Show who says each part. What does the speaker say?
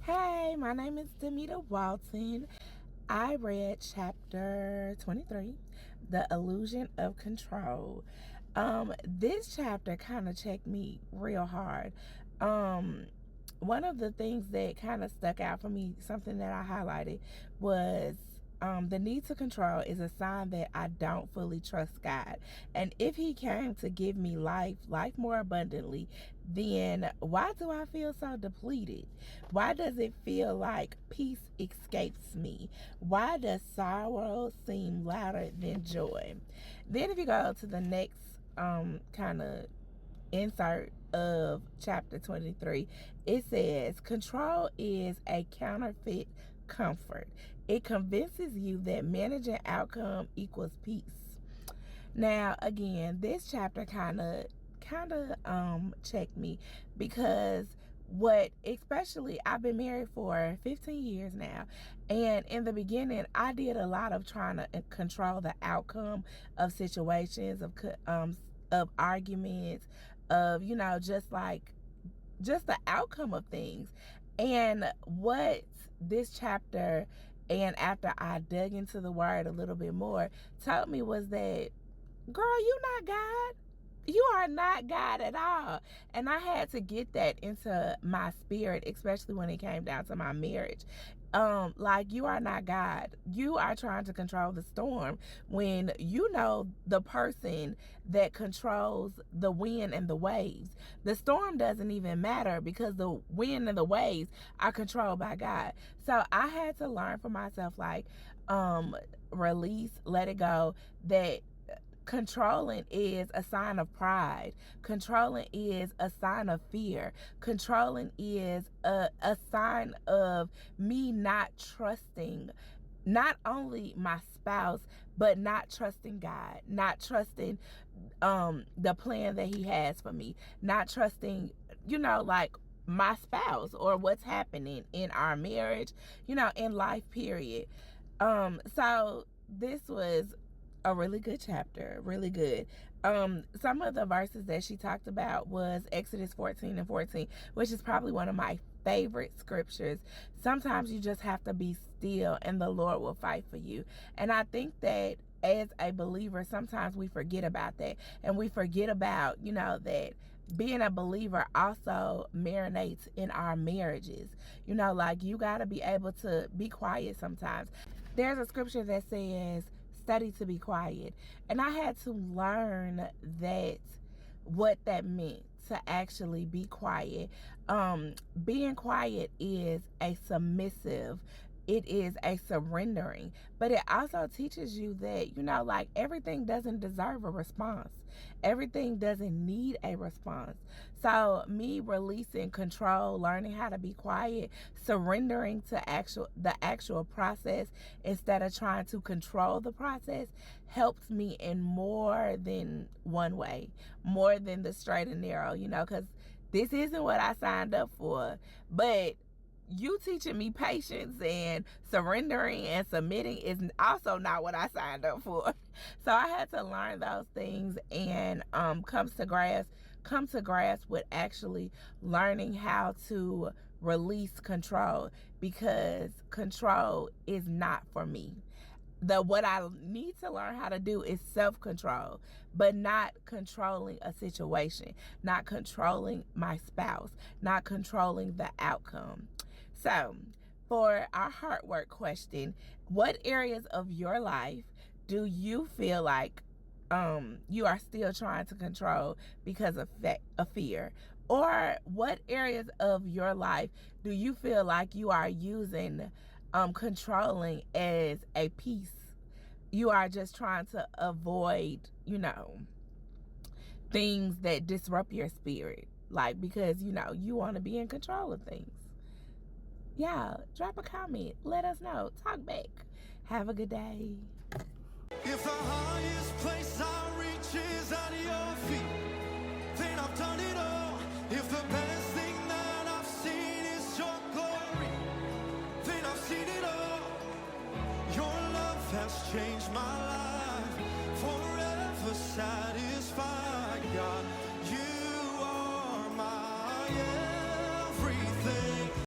Speaker 1: Hey, my name is Demita Walton. I read chapter 23, The Illusion of Control. This chapter kind of checked me real hard. One of the things that kind of stuck out for me, something that I highlighted, was the need to control is a sign that I don't fully trust God. And if He came to give me life more abundantly, then why do I feel so depleted? Why does it feel like peace escapes me? Why does sorrow seem louder than joy? Then if you go to the next kind of insert of chapter 23, it says control is a counterfeit comfort. It convinces you that managing outcome equals peace. Now again, this chapter kind of checked me, because especially I've been married for 15 years now, and in the beginning I did a lot of trying to control the outcome of situations, of arguments, of just the outcome of things. And what this chapter, and after I dug into the word a little bit more, told me was that, girl, you not God. You are not God at all. And I had to get that into my spirit, especially when it came down to my marriage. Like, you are not God. You are trying to control the storm when you know the person that controls the wind and the waves. The storm doesn't even matter because the wind and the waves are controlled by God. So I had to learn for myself, release, let it go, that controlling is a sign of pride. Controlling is a sign of fear. Controlling is a sign of me not trusting not only my spouse, but not trusting God, not trusting the plan that He has for me, not trusting, my spouse or what's happening in our marriage, in life, period. So this was a really good chapter, really good. Some of the verses that she talked about was Exodus 14:14, which is probably one of my favorite scriptures. Sometimes you just have to be still and the Lord will fight for you. And I think that as a believer, sometimes we forget about that, and we forget about, that being a believer also marinates in our marriages. You got to be able to be quiet sometimes. There's a scripture that says, study to be quiet. And I had to learn what that meant, to actually be quiet. Being quiet is a submissive. It is a surrendering, but it also teaches you that, everything doesn't deserve a response. Everything doesn't need a response. So me releasing control, learning how to be quiet, surrendering to the actual process instead of trying to control the process, helps me in more than one way, more than the straight and narrow, because this isn't what I signed up for. But you teaching me patience and surrendering and submitting is also not what I signed up for. So I had to learn those things, and come to grasp with actually learning how to release control, because control is not for me. What I need to learn how to do is self-control, but not controlling a situation, not controlling my spouse, not controlling the outcome. So for our heart work question, what areas of your life do you feel like you are still trying to control because of fear? Or what areas of your life do you feel like you are using controlling as a piece? You are just trying to avoid, things that disrupt your spirit, because you want to be in control of things. Yeah, drop a comment, let us know, talk back. Have a good day.
Speaker 2: If the highest place I reach is at your feet, then I've done it all. If the best thing that I've seen is your glory, then I've seen it all. Your love has changed my life.